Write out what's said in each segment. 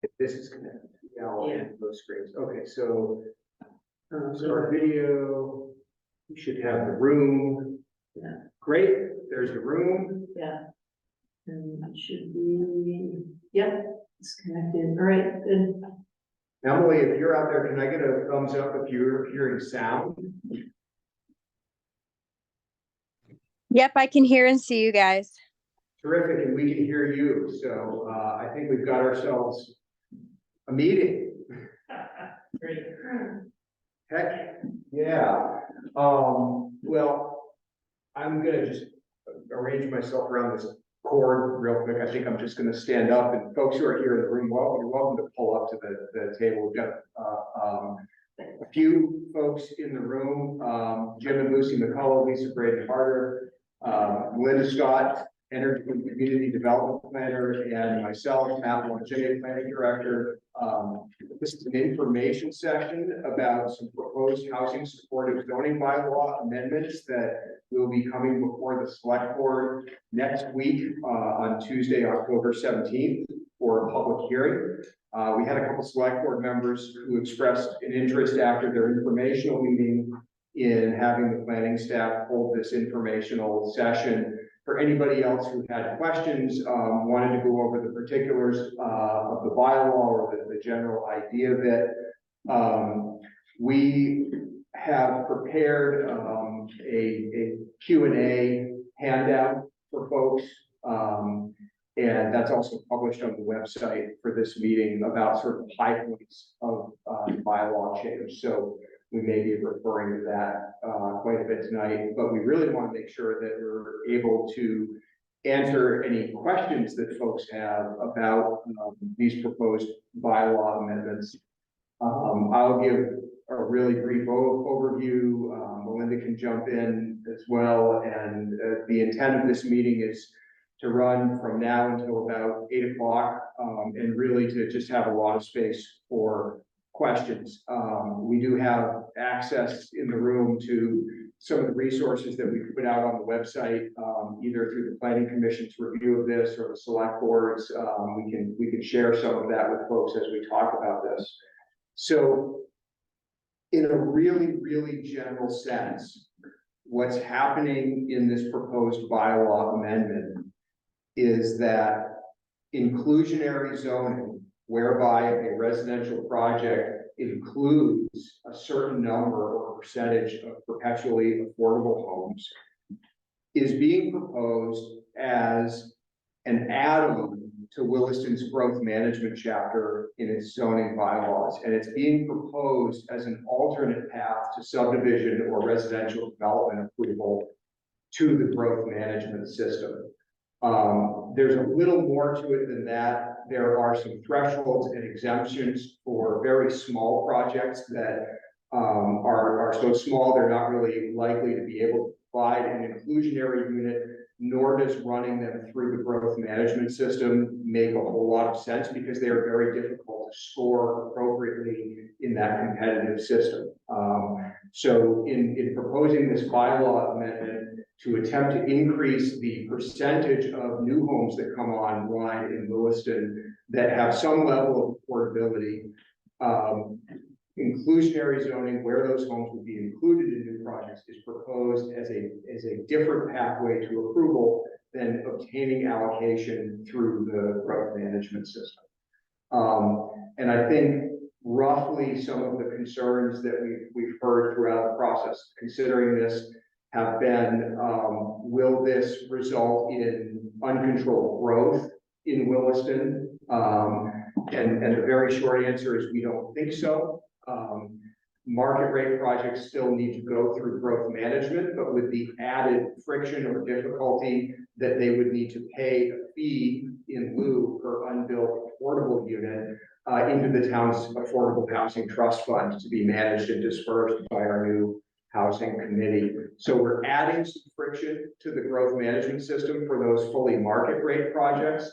If this is connected, yeah, I'll end those screens. Okay, so start video. You should have the room. Yeah. Great. There's the room. Yeah. And it should be, yep, it's connected. All right, good. Emily, if you're out there, can I get a thumbs up if you're hearing sound? Yep, I can hear and see you guys. Terrific, and we can hear you. So I think we've got ourselves a meeting. Great. Heck, yeah. Well, I'm gonna just arrange myself around this cord real quick. I think I'm just gonna stand up, and folks who are here in the room, well, you're welcome to pull up to the table. We've got a few folks in the room, Jim and Lucy McCullough, Lisa Braden Harder, Linda Scott, Energy and Community Development Planner, and myself, Matt Longe, Planning Director. This is an information session about some proposed housing supportive zoning bylaw amendments that will be coming before the select board next week on Tuesday, October 17th for a public hearing. We had a couple select board members who expressed an interest after their informational meeting in having the planning staff hold this informational session. For anybody else who had questions, wanted to go over the particulars of the bylaw or the general idea of it, we have prepared a Q&A handout for folks, and that's also published on the website for this meeting about sort of high points of bylaw change. So we may be referring to that quite a bit tonight, but we really want to make sure that we're able to answer any questions that folks have about these proposed bylaw amendments. I'll give a really brief overview. Melinda can jump in as well. And the intent of this meeting is to run from now until about 8 o'clock and really to just have a lot of space for questions. We do have access in the room to some of the resources that we put out on the website, either through the Planning Commission's review of this or the select boards. We can share some of that with folks as we talk about this. So in a really, really general sense, what's happening in this proposed bylaw amendment is that inclusionary zoning, whereby a residential project includes a certain number or percentage of perpetually affordable homes, is being proposed as an add-on to Williston's growth management chapter in its zoning bylaws. And it's being proposed as an alternate path to subdivision or residential development approval to the growth management system. There's a little more to it than that. There are some thresholds and exemptions for very small projects that are so small they're not really likely to be able to provide an inclusionary unit, nor does running them through the growth management system make a whole lot of sense because they are very difficult to score appropriately in that competitive system. So in proposing this bylaw amendment to attempt to increase the percentage of new homes that come online in Williston that have some level of affordability, inclusionary zoning where those homes would be included in new projects is proposed as a different pathway to approval than obtaining allocation through the growth management system. And I think roughly some of the concerns that we've heard throughout the process considering this have been, will this result in uncontrolled growth in Williston? And the very short answer is we don't think so. Market rate projects still need to go through growth management, but with the added friction or difficulty that they would need to pay a fee in lieu per unbuilt affordable unit into the town's affordable housing trust fund to be managed and dispersed by our new housing committee. So we're adding some friction to the growth management system for those fully market rate projects.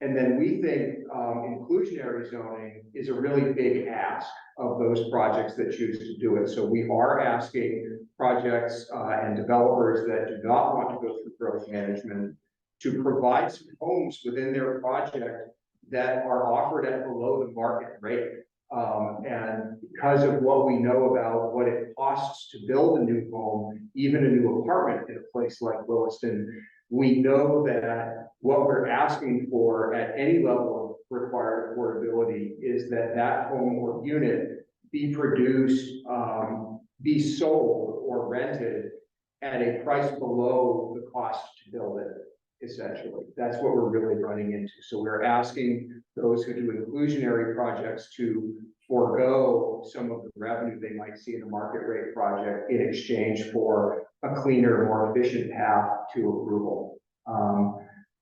And then we think inclusionary zoning is a really big ask of those projects that choose to do it. So we are asking projects and developers that do not want to go through growth management to provide some homes within their project that are offered at below the market rate. And because of what we know about what it costs to build a new home, even a new apartment in a place like Williston, we know that what we're asking for at any level of required affordability is that that home or unit be produced, be sold or rented at a price below the cost to build it. Essentially, that's what we're really running into. So we're asking those who do inclusionary projects to forego some of the revenue they might see in a market rate project in exchange for a cleaner, more efficient path to approval.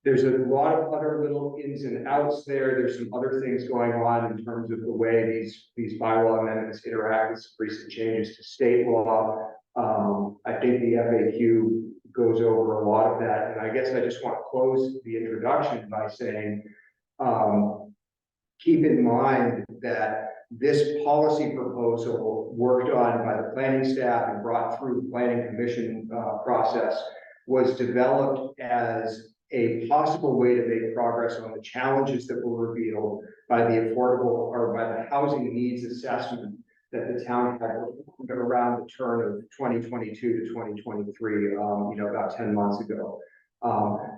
There's a lot of other little ins and outs there. There's some other things going on in terms of the way these bylaw amendments interact with some recent changes to state law. I think the FAQ goes over a lot of that. And I guess I just want to close the introduction by saying, keep in mind that this policy proposal worked on by the planning staff and brought through the planning commission process was developed as a possible way to make progress on the challenges that were revealed by the affordable or by the housing needs assessment that the town had around the turn of 2022 to 2023, about 10 months ago.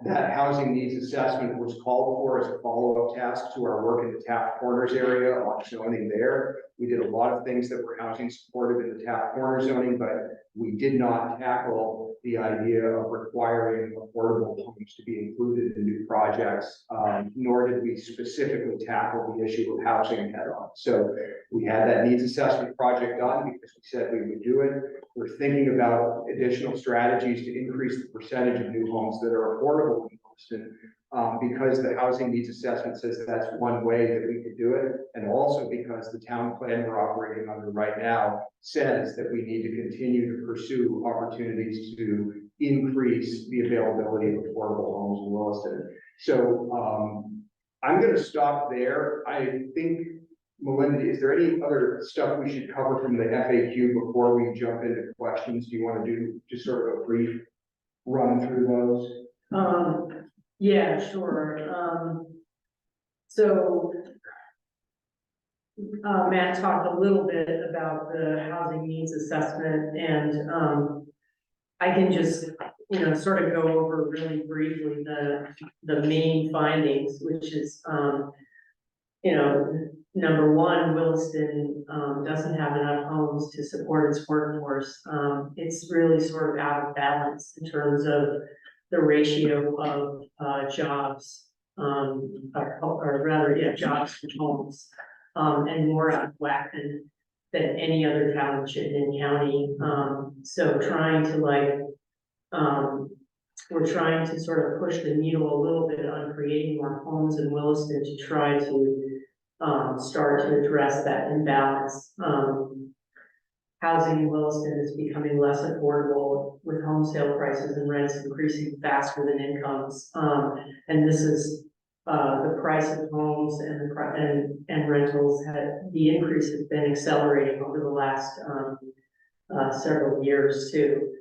That housing needs assessment was called for as a follow-up task to our work in the Taft Corners area on zoning there. We did a lot of things that were housing supportive in the Taft Corners zoning, but we did not tackle the idea of requiring affordable homes to be included in new projects, nor did we specifically tackle the issue of housing head on. So we had that needs assessment project done because we said we would do it. We're thinking about additional strategies to increase the percentage of new homes that are affordable in Boston, because the housing needs assessment says that's one way that we could do it. And also because the town plan we're operating under right now says that we need to continue to pursue opportunities to increase the availability of affordable homes in Williston. So I'm going to stop there. I think, Melinda, is there any other stuff we should cover from the FAQ before we jump into questions? Do you want to do just sort of a brief run through those? Yeah, sure. So Matt talked a little bit about the housing needs assessment, and I can just, sort of go over really briefly the main findings, which is, number one, Williston doesn't have enough homes to support its workforce. It's really sort of out of balance in terms of the ratio of jobs, or rather, jobs to homes, and more out of whack than any other town in Chittenden County. So we're trying to sort of push the needle a little bit on creating more homes in Williston to try to start to address that imbalance. Housing in Williston is becoming less affordable with home sale prices and rents increasing faster than incomes. And this is the price of homes and rentals the increase has been accelerating over the last several years too.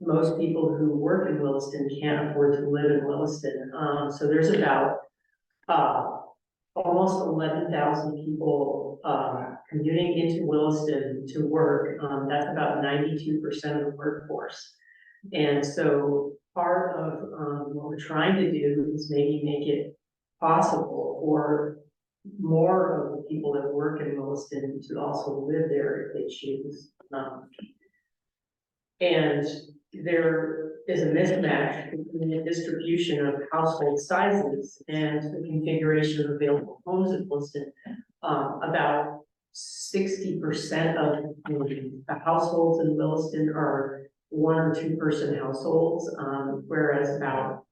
Most people who work in Williston can't afford to live in Williston. So there's about almost 11,000 people commuting into Williston to work. That's about 92% of the workforce. And so part of what we're trying to do is maybe make it possible for more of the people that work in Williston to also live there if they choose. And there is a mismatch between the distribution of household sizes and the configuration of available homes in Williston. About 60% of the households in Williston are 1 or 2 person households, whereas about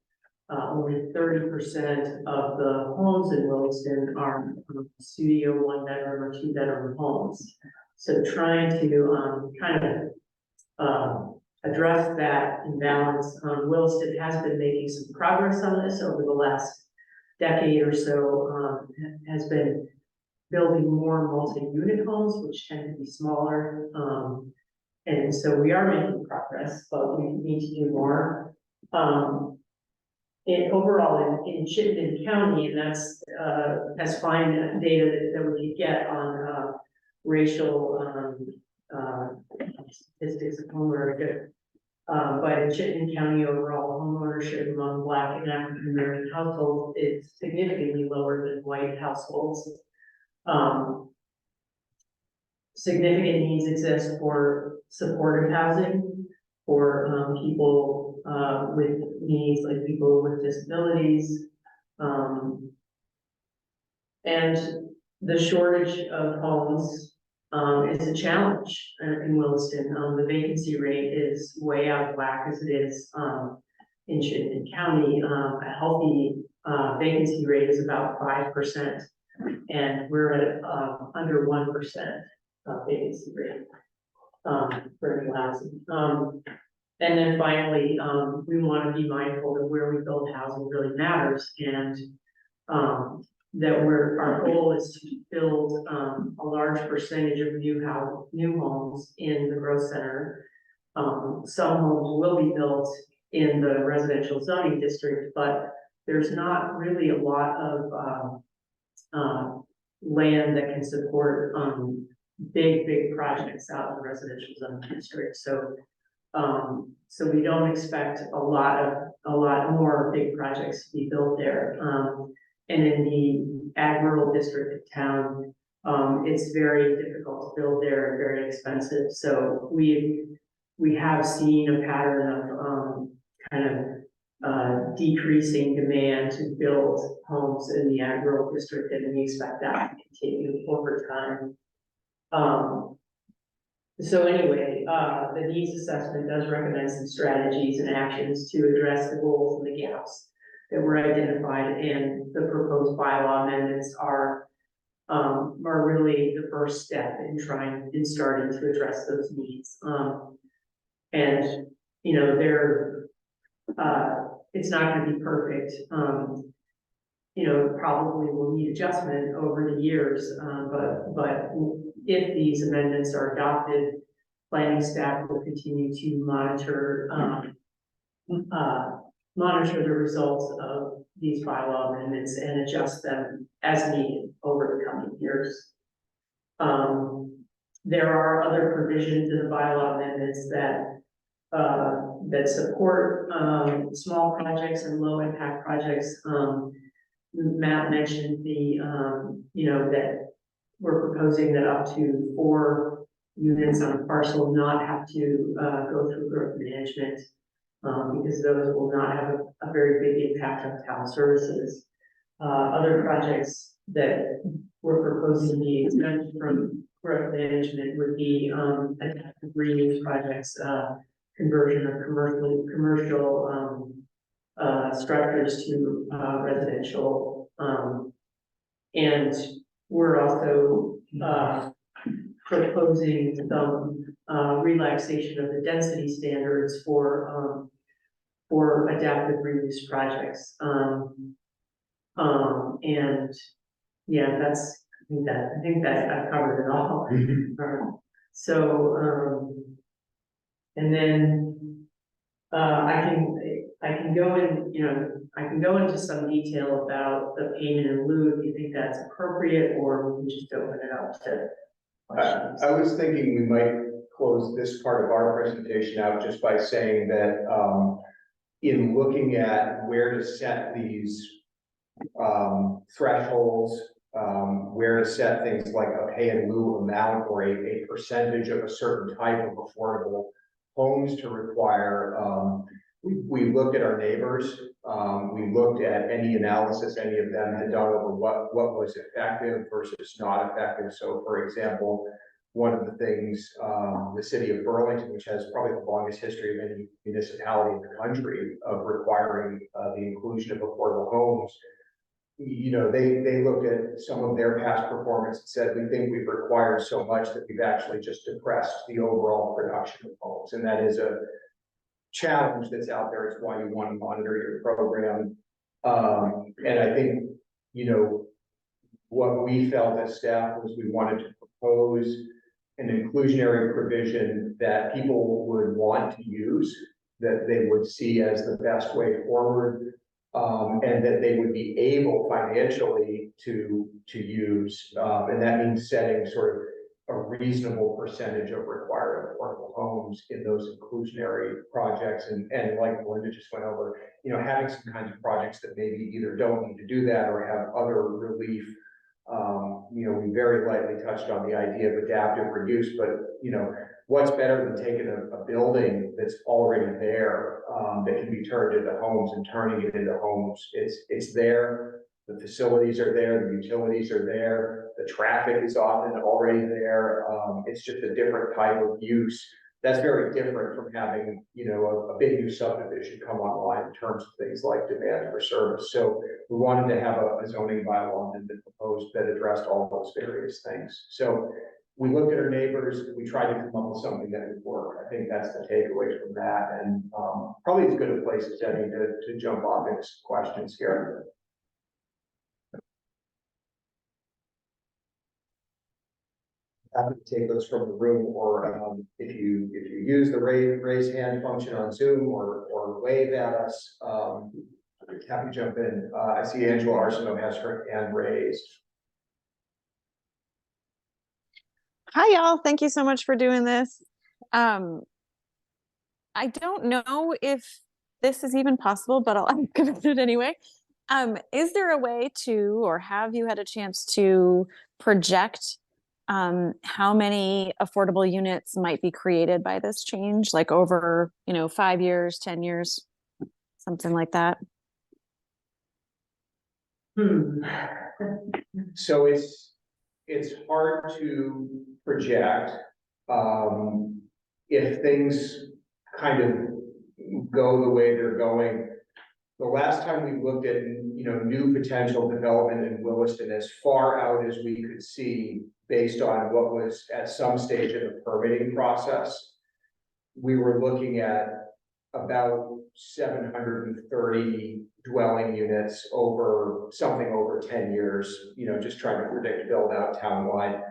only 30% of the homes in Williston are studio 1 bedroom or 2 bedroom homes. So trying to kind of address that imbalance. Williston has been making some progress on this over the last decade or so, has been building more multi-unit homes, which tend to be smaller. And so we are making progress, but we need to do more. overall in Chittenden County, and that's, as fine data that we could get on, racial, statistics of homeownership. But in Chittenden County overall, homeownership among Black and African American households is significantly lower than white households. Significant needs exist for supportive housing, for people with needs like people with disabilities. And the shortage of homes is a challenge in Williston. The vacancy rate is way out of whack as it is in Chittenden County. A healthy vacancy rate is about 5%, and we're at under 1% vacancy rate for new housing. And then finally, we want to be mindful that where we build housing really matters, and that our goal is to build a large percentage of new homes in the growth center. Some homes will be built in the residential zoning district, but there's not really a lot of land that can support big projects out in the residential zoning district. So we don't expect a lot more big projects to be built there. And in the ag rural district of town, it's very difficult to build there, very expensive. So we have seen a pattern of decreasing demand to build homes in the ag rural district, and we expect that to continue over time. So anyway, the needs assessment does recommend some strategies and actions to address the goals and the gaps that were identified, and the proposed bylaw amendments are really the first step in starting to address those needs. And you know, it's not going to be perfect. You know, probably will need adjustment over the years, but if these amendments are adopted, planning staff will continue to monitor the results of these bylaw amendments and adjust them as needed over the coming years. There are other provisions in the bylaw amendments that support small projects and low impact projects. Matt mentioned that we're proposing that up to 4 units on a parcel not have to go through growth management, because those will not have a very big impact on town services. Other projects that we're proposing to be exempt from growth management would be adaptive reuse projects, conversion of commercial structures to residential, and we're also proposing some relaxation of the density standards for adaptive reuse projects. And yeah, I think that I've covered it all. So and then I can go into some detail about the payment in lieu if you think that's appropriate, or we can just open it up to questions. I was thinking we might close this part of our presentation out just by saying that in looking at where to set these thresholds, where to set things like a pay in lieu amount or a percentage of a certain type of affordable homes to require. We looked at our neighbors. We looked at any analysis any of them had done over what was effective versus not effective. So, for example, one of the things, the city of Burlington, which has probably the longest history of any municipality in the country of requiring the inclusion of affordable homes, you know, they looked at some of their past performance and said, we think we've required so much that we've actually just depressed the overall production of homes. And that is a challenge that's out there. It's why you want to monitor your program. And I think, you know, what we felt as staff was we wanted to propose an inclusionary provision that people would want to use, that they would see as the best way forward. and that they would be able financially to use. And that means setting sort of a reasonable percentage of required affordable homes in those inclusionary projects. And like Melinda just went over, having some kinds of projects that maybe either don't need to do that or have other relief. We very lightly touched on the idea of adaptive reuse, but what's better than taking a building that's already there, that can be turned into homes and turning it into homes? It's there. The facilities are there, the utilities are there, the traffic is often already there. It's just a different type of use. That's very different from having, a big new subdivision come online in terms of things like demand for service. So we wanted to have a zoning bylaw and been proposed that addressed all those various things. So we looked at our neighbors, we tried to come up with something that would work. I think that's the takeaway from that. And probably as good a place as any to jump off into some questions here. Happy to take those from the room, or if you use the raise hand function on Zoom or wave at us, happy to jump in. I see Angela Arsenault has her hand raised. Hi, y'all. Thank you so much for doing this. I don't know if this is even possible, but I'll ask about it anyway. Is there a way to, or have you had a chance to project how many affordable units might be created by this change, like over, 5 years, 10 years, something like that? So it's hard to project if things kind of go the way they're going. The last time we looked at, new potential development in Williston, as far out as we could see, based on what was at some stage in the permitting process, we were looking at about 730 dwelling units over something over 10 years, just trying to predict build out townwide.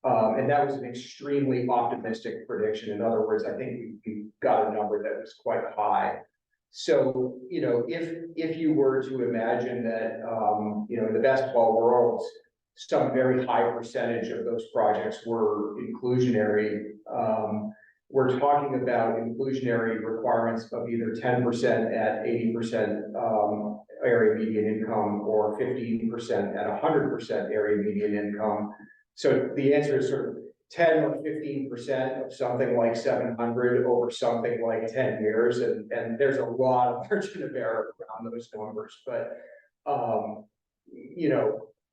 And that was an extremely optimistic prediction. In other words, I think we got a number that was quite high. So, if you were to imagine that, in the best of all worlds, some very high percentage of those projects were inclusionary, we're talking about inclusionary requirements of either 10% at 80% area median income, or 15% at 100% area median income. So the answer is sort of 10 or 15% of something like 700 over something like 10 years. And there's a lot of margin of error around those numbers, but,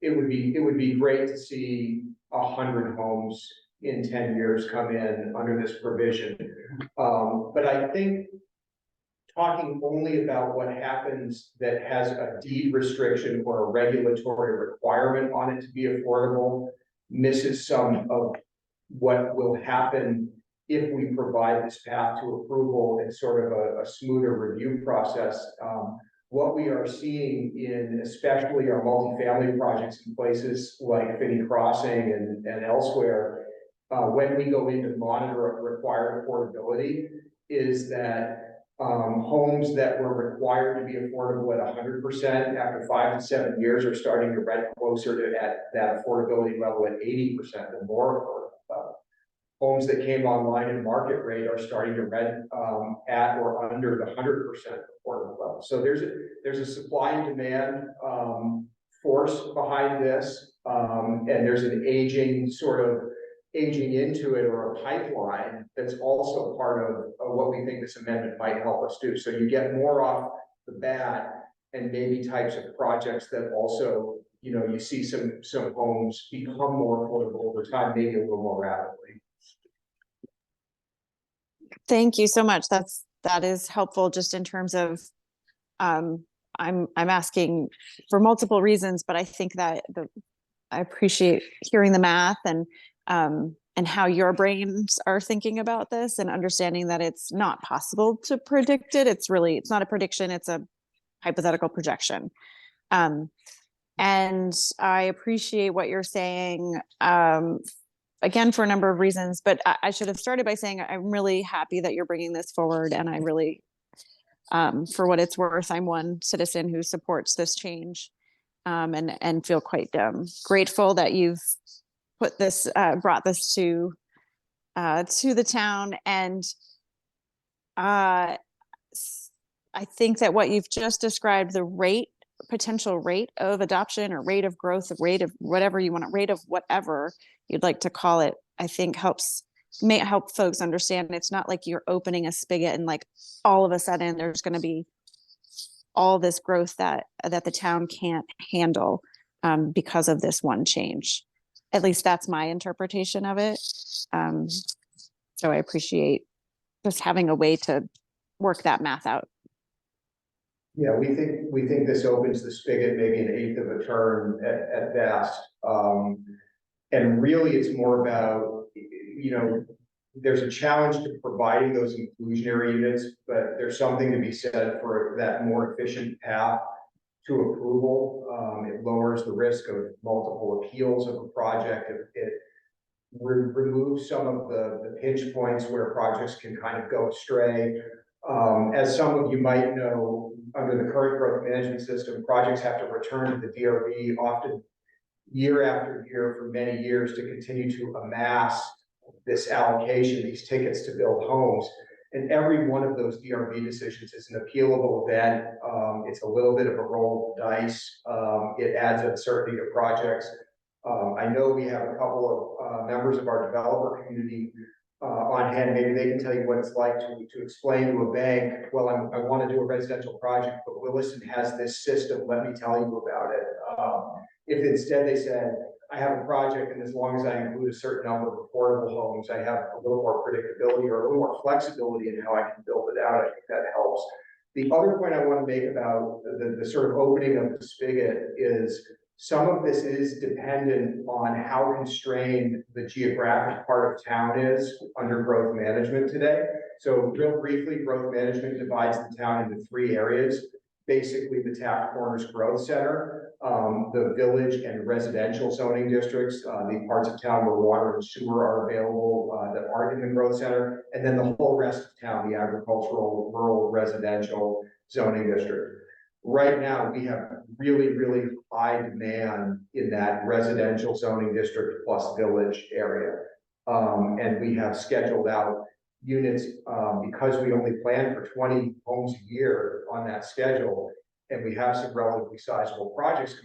it would be great to see 100 homes in 10 years come in under this provision. But I think talking only about what happens that has a deed restriction or a regulatory requirement on it to be affordable misses some of what will happen if we provide this path to approval and sort of a smoother review process. What we are seeing in especially our multifamily projects in places like Finney Crossing and elsewhere, when we go in to monitor required affordability, is that homes that were required to be affordable at 100% after 5 to 7 years are starting to rent closer to at that affordability level at 80% or more affordable level. Homes that came online in market rate are starting to rent at or under the 100% affordable level. So there's a supply and demand force behind this, and there's an aging into it, or a pipeline that's also part of what we think this amendment might help us do. So you get more off the bat, and maybe types of projects that also, you see some homes become more affordable over time, maybe a little more rapidly. Thank you so much. That is helpful, just in terms of, I'm asking for multiple reasons, but I think that I appreciate hearing the math and how your brains are thinking about this, and understanding that it's not possible to predict it. It's not a prediction, it's a hypothetical projection. And I appreciate what you're saying, again, for a number of reasons, but I should have started by saying I'm really happy that you're bringing this forward, and I really For what it's worth, I'm one citizen who supports this change, and feel quite grateful that you've put this, brought this to the town. And I think that what you've just described, the potential rate of adoption, or rate of growth, rate of whatever you want, rate of whatever you'd like to call it, I think may help folks understand it's not like you're opening a spigot and like all of a sudden there's going to be all this growth that the town can't handle because of this one change. At least that's my interpretation of it. So I appreciate just having a way to work that math out. Yeah, we think this opens the spigot maybe an eighth of a turn at best. And really it's more about, there's a challenge to providing those inclusionary units, but there's something to be said for that more efficient path to approval. It lowers the risk of multiple appeals of a project. It removes some of the pinch points where projects can kind of go astray. As some of you might know, under the current growth management system, projects have to return to the DRB often year after year for many years to continue to amass this allocation, these tickets to build homes. And every one of those DRB decisions is an appealable event. It's a little bit of a roll of the dice. It adds uncertainty to projects. I know we have a couple of members of our developer community on hand. Maybe they can tell you what it's like to explain to a bank, well, I want to do a residential project, but Williston has this system. Let me tell you about it. If instead they said, I have a project, and as long as I include a certain number of affordable homes, I have a little more predictability or a little more flexibility in how I can build it out, I think that helps. The other point I want to make about the sort of opening of the spigot is some of this is dependent on how constrained the geographic part of town is under growth management today. So real briefly, growth management divides the town into 3 areas. Basically, the Taft Corners Growth Center, the village and residential zoning districts, the parts of town where water and sewer are available that aren't in the growth center, and then the whole rest of town, the agricultural, rural, residential zoning district. Right now, we have really, really high demand in that residential zoning district plus village area. And we have scheduled out units because we only plan for 20 homes a year on that schedule, and we have some relatively sizable projects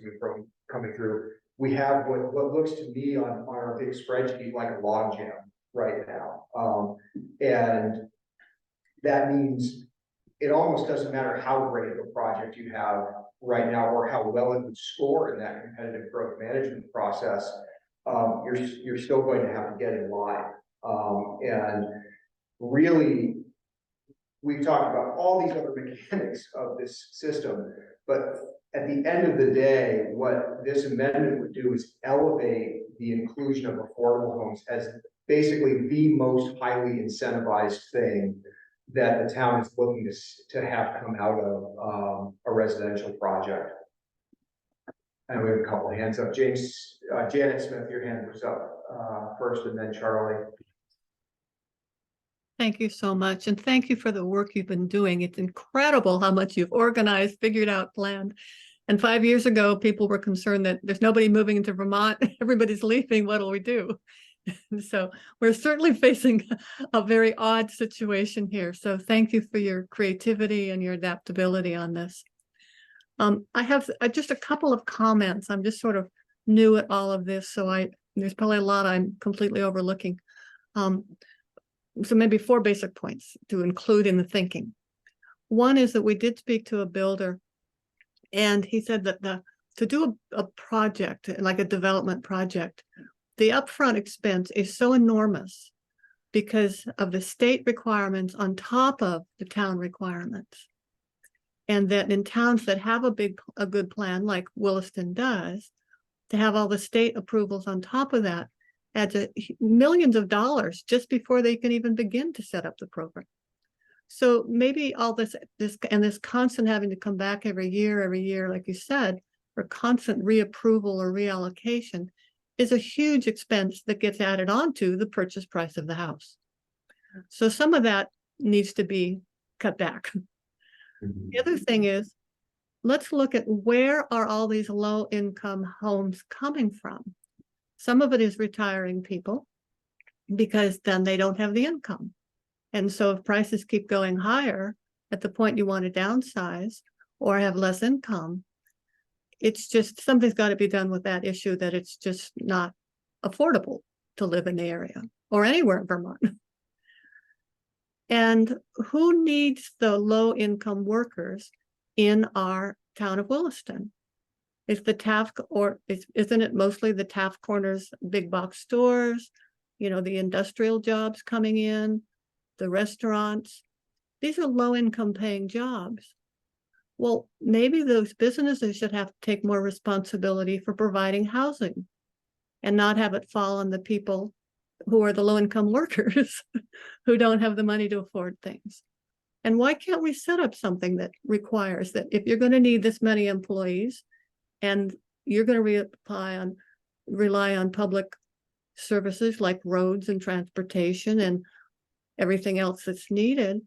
coming through. We have what looks to me on our big spreadsheet like a logjam right now. And that means it almost doesn't matter how great of a project you have right now or how well it would score in that competitive growth management process. You're still going to have to get in line. And really, we've talked about all these other mechanics of this system, but at the end of the day, what this amendment would do is elevate the inclusion of affordable homes as basically the most highly incentivized thing that the town is looking to have come out of a residential project. And we have a couple of hands up. Janet Smith, your hand was up first, and then Charlie. Thank you so much. And thank you for the work you've been doing. It's incredible how much you've organized, figured out, planned. And 5 years ago, people were concerned that there's nobody moving into Vermont. Everybody's leaving. What'll we do? So we're certainly facing a very odd situation here. So thank you for your creativity and your adaptability on this. I have just a couple of comments. I'm just sort of new at all of this. So there's probably a lot I'm completely overlooking. So maybe 4 basic points to include in the thinking. One is that we did speak to a builder, and he said that to do a project, like a development project, the upfront expense is so enormous because of the state requirements on top of the town requirements. And that in towns that have a good plan, like Williston does, to have all the state approvals on top of that adds millions of dollars just before they can even begin to set up the program. So maybe all this constant having to come back every year, like you said, for constant reapproval or reallocation is a huge expense that gets added on to the purchase price of the house. So some of that needs to be cut back. The other thing is, let's look at where are all these low income homes coming from? Some of it is retiring people because then they don't have the income. And so if prices keep going higher at the point you want to downsize or have less income, it's just something's got to be done with that issue, that it's just not affordable to live in the area or anywhere in Vermont. And who needs the low income workers in our town of Williston? Is the Taft, or isn't it mostly the Taft Corners big box stores, you know, the industrial jobs coming in, the restaurants? These are low income paying jobs. Well, maybe those businesses should have to take more responsibility for providing housing and not have it fall on the people who are the low income workers who don't have the money to afford things. And why can't we set up something that requires that if you're going to need this many employees and you're going to rely on public services like roads and transportation and everything else that's needed,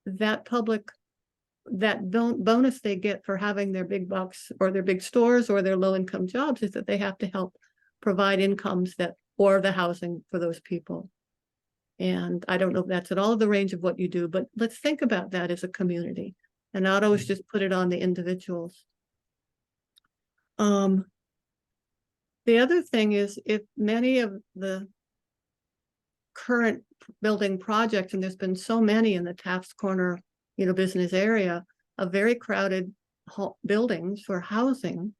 that bonus they get for having their big box or their big stores or their low income jobs is that they have to help provide incomes or the housing for those people. And I don't know if that's at all the range of what you do, but let's think about that as a community and not always just put it on the individuals. The other thing is, if many of the current building projects, and there's been so many in the Taft's Corner, you know, business area, of very crowded buildings for housing,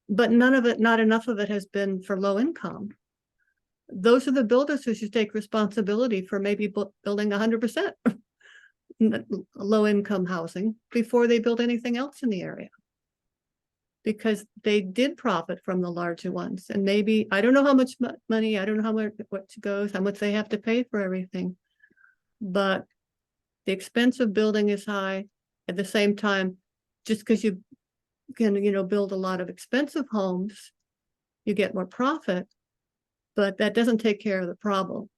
but not enough of it has been for low income. Those are the builders who should take responsibility for maybe building 100% low income housing before they build anything else in the area. Because they did profit from the larger ones. And maybe, I don't know how much money, I don't know how much how much they have to pay for everything. But the expense of building is high. At the same time, just because you can, you know, build a lot of expensive homes, you get more profit, but that doesn't take care of the problem.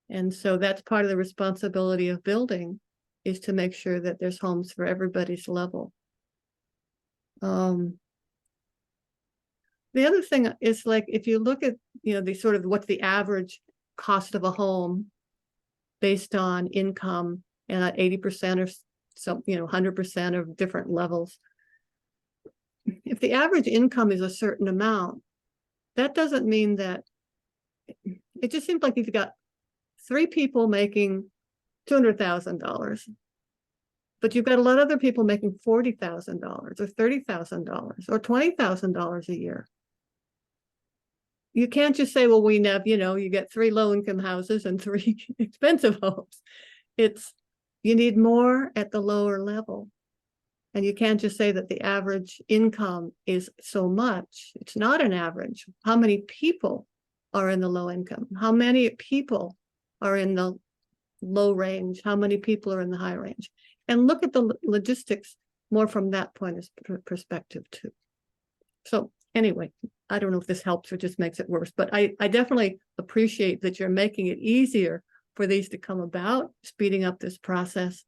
And so that's part of the responsibility of building, is to make sure that there's homes for everybody's level. The other thing is, like, if you look at, you know, the sort of what's the average cost of a home based on income, and at 80% or so, you know, 100% of different levels. If the average income is a certain amount, that doesn't mean that, it just seems like if you've got 3 people making $200,000, but you've got a lot of other people making $40,000 or $30,000 or $20,000 a year. You can't just say, well, we have, you know, you get 3 low income houses and 3 expensive homes. You need more at the lower level. And you can't just say that the average income is so much. It's not an average. How many people are in the low income? How many people are in the low range? How many people are in the high range? And look at the logistics more from that point of perspective too. So anyway, I don't know if this helps or just makes it worse, but I definitely appreciate that you're making it easier for these to come about, speeding up this process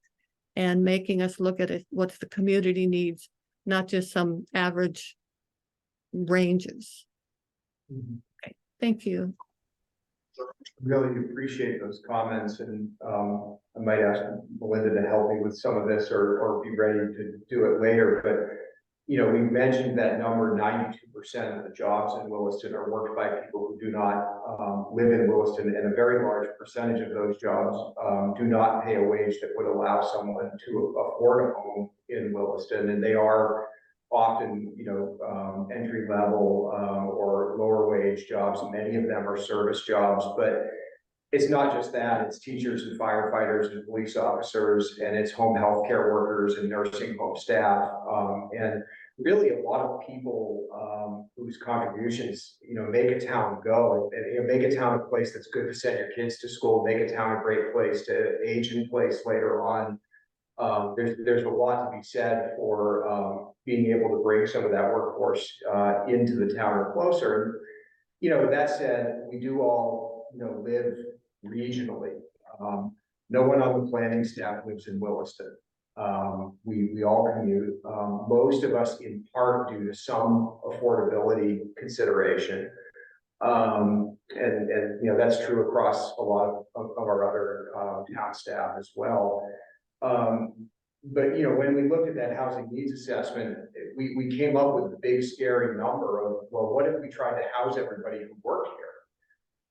and making us look at it, what's the community needs, not just some average ranges. Okay, thank you. Really appreciate those comments, and I might ask Melinda to help me with some of this, or be ready to do it later. But you know, we mentioned that number: 92% of the jobs in Williston are worked by people who do not live in Williston, and a very large percentage of those jobs do not pay a wage that would allow someone to afford a home in Williston, and they are often, you know, entry level or lower wage jobs. Many of them are service jobs, but it's not just that. It's teachers and firefighters and police officers, and it's home health care workers and nursing home staff, and really a lot of people whose contributions, you know, make a town go, and you know, make a town a place that's good to send your kids to school, make a town a great place to age in place later on. There's a lot to be said for being able to bring some of that workforce into the town or closer. And, you know, that said, we do all, you know, live regionally. No one on the planning staff lives in Williston. We all commute, most of us in part due to some affordability consideration. And you know, that's true across a lot of our other town staff as well. But you know, when we looked at that housing needs assessment, we came up with the big scary number of, well, what if we tried to house everybody who worked here?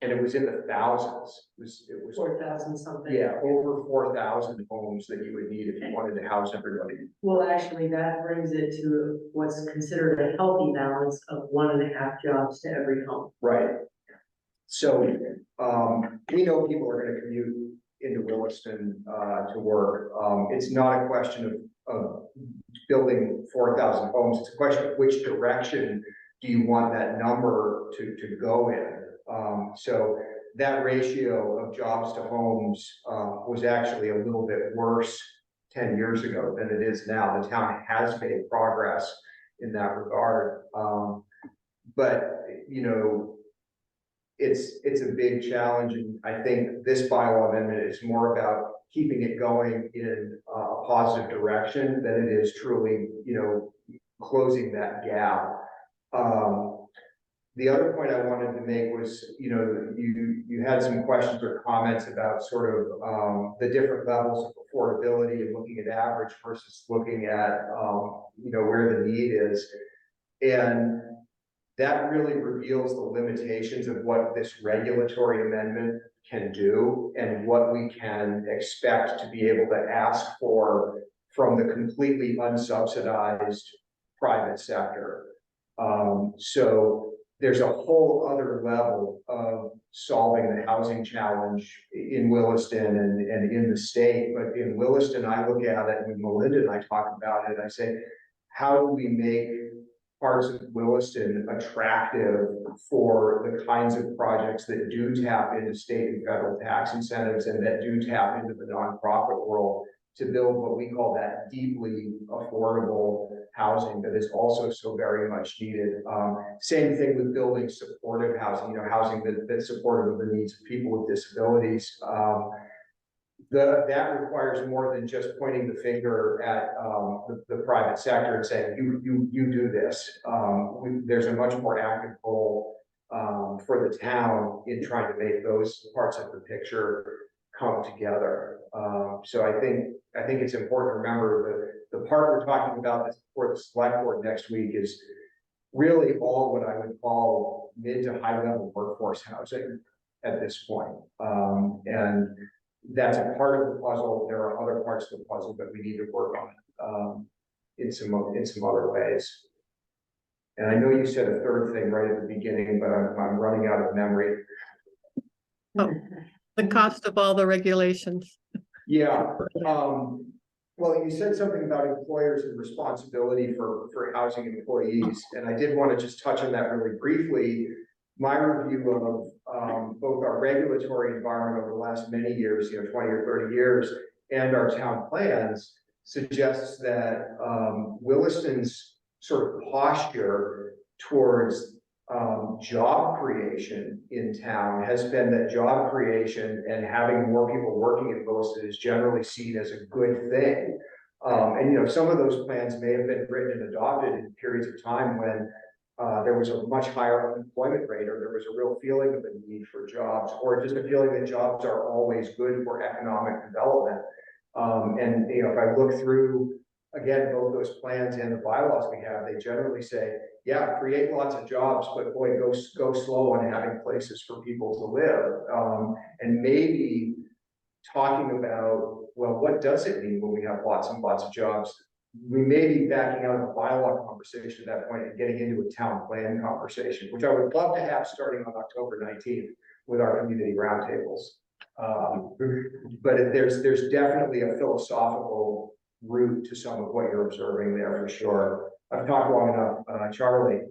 And it was in the thousands. It was 4,000 something. yeah, over 4,000 homes that you would need if you wanted to house everybody. Well, actually, that brings it to what's considered a healthy balance of 1.5 jobs to every home. Right. So, we know people are gonna commute into Williston, to work. It's not a question of building 4,000 homes. It's a question of which direction do you want that number to go in. So that ratio of jobs to homes, was actually a little bit worse 10 years ago than it is now. The town has made progress in that regard. But, you know, it's a big challenge, and I think this bylaw amendment is more about keeping it going in a positive direction than it is truly, you know, closing that gap. The other point I wanted to make was, you know, you had some questions or comments about sort of the different levels of affordability and looking at average versus looking at, you know, where the need is. And that really reveals the limitations of what this regulatory amendment can do and what we can expect to be able to ask for from the completely unsubsidized private sector. So there's a whole other level of solving the housing challenge in Williston and in the state. But in Williston, I look at it, and Melinda and I talk about it, I say, how do we make parts of Williston attractive for the kinds of projects that do tap into state and federal tax incentives and that do tap into the nonprofit world to build what we call that deeply affordable housing that is also so very much needed. Same thing with building supportive housing, you know, housing that's supportive of the needs of people with disabilities. That requires more than just pointing the finger at the private sector and saying, you do this. There's a much more active role for the town in trying to make those parts of the picture come together. So I think it's important to remember that the part we're talking about for the select board next week is really all what I would call mid to high level workforce housing at this point. And that's a part of the puzzle. There are other parts of the puzzle that we need to work on in some other ways. And I know you said a third thing right at the beginning, but I'm running out of memory. Oh, the cost of all the regulations. Yeah. Well, you said something about employers and responsibility for housing employees, and I did want to just touch on that really briefly. My review of both our regulatory environment over the last many years, 20 or 30 years, and our town plans suggests that Williston's sort of posture towards job creation in town has been that job creation and having more people working in Williston is generally seen as a good thing. And some of those plans may have been written and adopted in periods of time when there was a much higher unemployment rate, or there was a real feeling of a need for jobs, or just a feeling that jobs are always good for economic development. And if I look through, again, both those plans and the bylaws we have, they generally say, yeah, create lots of jobs, but boy, go slow on having places for people to live. And maybe talking about, well, what does it mean when we have lots and lots of jobs? We may be backing out of the bylaw conversation at that point and getting into a town plan conversation, which I would love to have starting on October 19th with our community roundtables. But there's definitely a philosophical root to some of what you're observing there for sure. I've talked long enough. Charlie.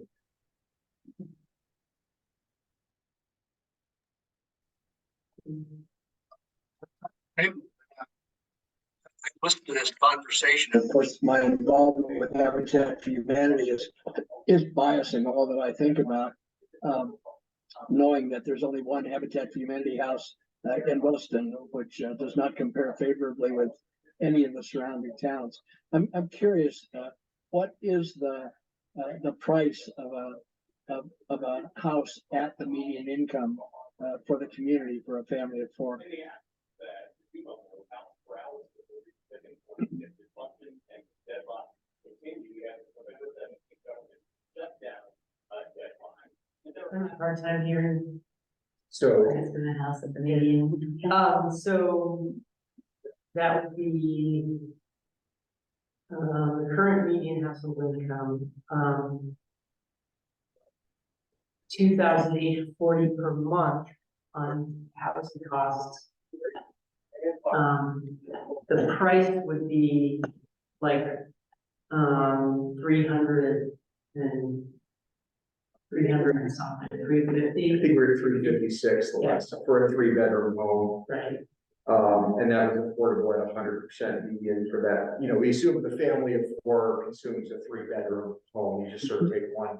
I listened to this conversation. Of course, my involvement with Habitat for Humanity is biasing all that I think about. Knowing that there's only one Habitat for Humanity house in Williston, which does not compare favorably with any of the surrounding towns. I'm curious, what is the price of a house at the median income for the community for a family of four? Hard time hearing. So It's in the house at the median. So that would be the current median household income, 2,840 per month on housing costs. The price would be like 300 and 300 and something, I 350. think we're at 356 the last time for a 3-bedroom home. Right. And that was affordable at 100% median for that. You know, we assume the family of four consumes a 3-bedroom home. You just sort of take one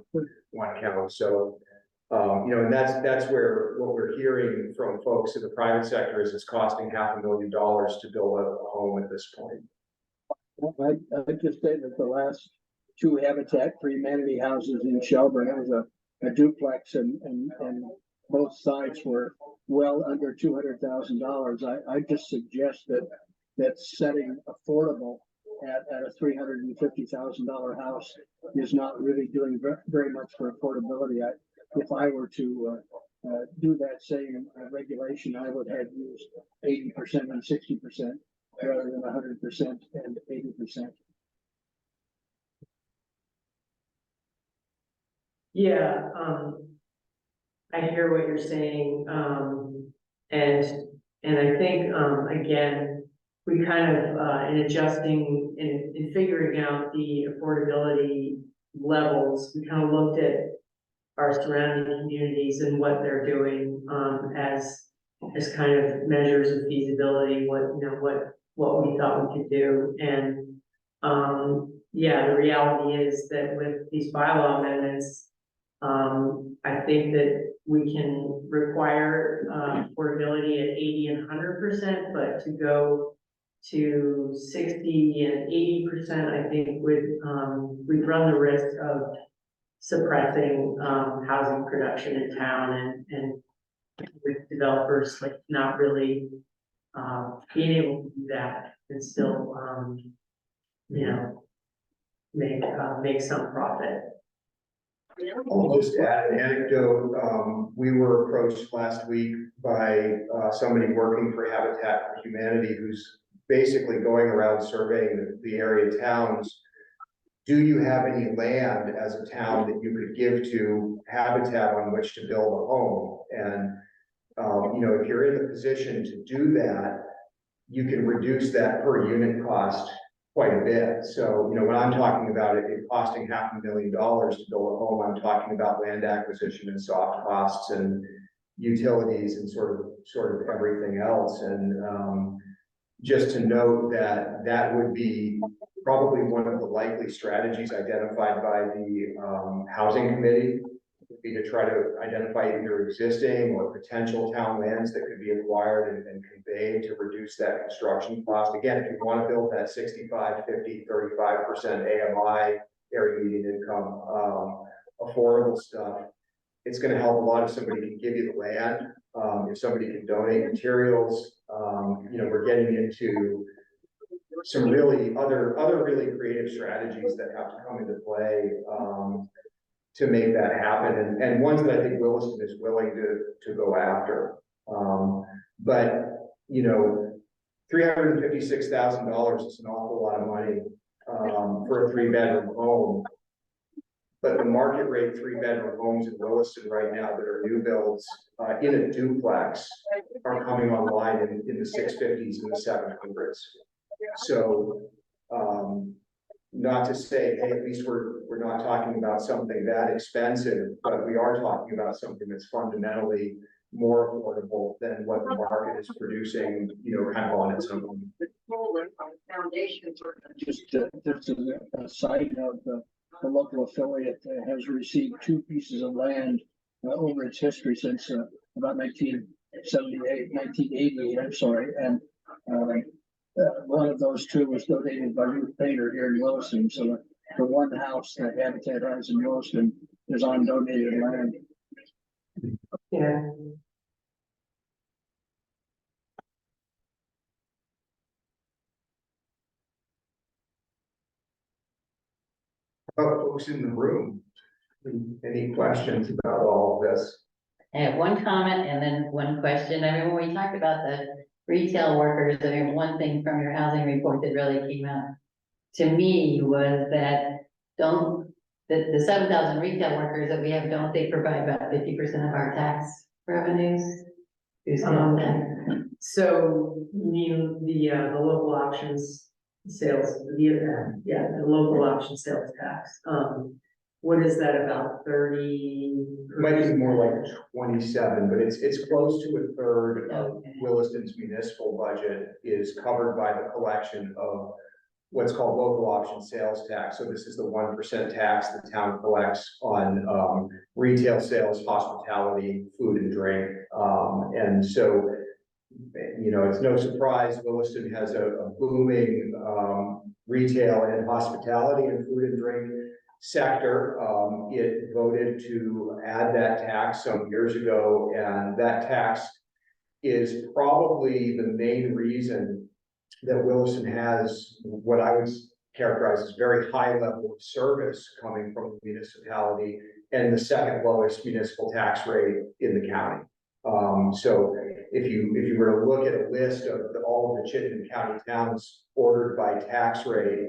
count. So, you know, and that's where what we're hearing from folks in the private sector is it's costing $500,000 to build a home at this point. I'd just say that the last two Habitat for Humanity houses in Shelburne, it was a duplex and both sides were well under $200,000. I just suggest that setting affordable at a $350,000 house is not really doing very much for affordability. If I were to do that same regulation, I would have used 80% and 60% rather than 100% and 80%. Yeah, I hear what you're saying, and I think, again, we kind of, in adjusting, in figuring out the affordability levels, we kind of looked at our surrounding communities and what they're doing, as kind of measures of feasibility, what we thought we could do, and, yeah, the reality is that with these bylaw amendments, I think that we can require affordability at 80 and 100%, but to go to 60 and 80%, I think we'd run the risk of suppressing housing production in town and with developers like not really being able to do that and still you know make some profit. I'll just add an anecdote. We were approached last week by somebody working for Habitat for Humanity who's basically going around surveying the area towns. Do you have any land as a town that you could give to Habitat on which to build a home? And you know, if you're in the position to do that, you can reduce that per unit cost quite a bit. So, you know, when I'm talking about it costing $500,000 to build a home, I'm talking about land acquisition and soft costs and utilities and sort of everything else. And just to note that that would be probably one of the likely strategies identified by the housing committee, would be to try to identify either existing or potential town lands that could be acquired and conveyed to reduce that construction cost. Again, if you want to build that 65, 50, 35% AMI, area median income, affordable stuff, it's going to help a lot if somebody can give you the land, if somebody can donate materials. You know, we're getting into some really other really creative strategies that have to come into play to make that happen, and ones that I think Williston is willing to go after. But you know, $356,000 is an awful lot of money for a 3-bedroom home. But the market rate 3-bedroom homes in Williston right now that are new builds in a duplex are coming online in the 650s and the 700s. So not to say, hey, at least we're not talking about something that expensive, but we are talking about something that's fundamentally more affordable than what the market is producing, you know, kind of on its own. Just a side note, the local affiliate has received 2 pieces of land over its history since about 19 1988, I'm sorry, and one of those two was donated by Ruth Painter here in Williston. So the one house that Habitat has in Williston is on donated land. Yeah. About folks in the room, any questions about all of this? I have one comment and then one question. I mean, when we talked about the retail workers, I mean, one thing from your housing report that really came out to me was that the 7,000 retail workers that we have, don't they provide about 50% of our tax revenues? Who's on that? So you mean the local options sales, the local option sales tax. What is that, about 30? Might be more like 27, but it's close to a third of Okay. Williston's municipal budget is covered by the collection of what's called local option sales tax. So this is the 1% tax the town collects on retail sales, hospitality, food and drink. And so, you know, it's no surprise Williston has a booming retail and hospitality and food and drink sector. It voted to add that tax some years ago, and that tax is probably the main reason that Williston has what I would characterize as very high level of service coming from the municipality and the second lowest municipal tax rate in the county. So if you were to look at a list of all of the Chittenden County towns ordered by tax rate,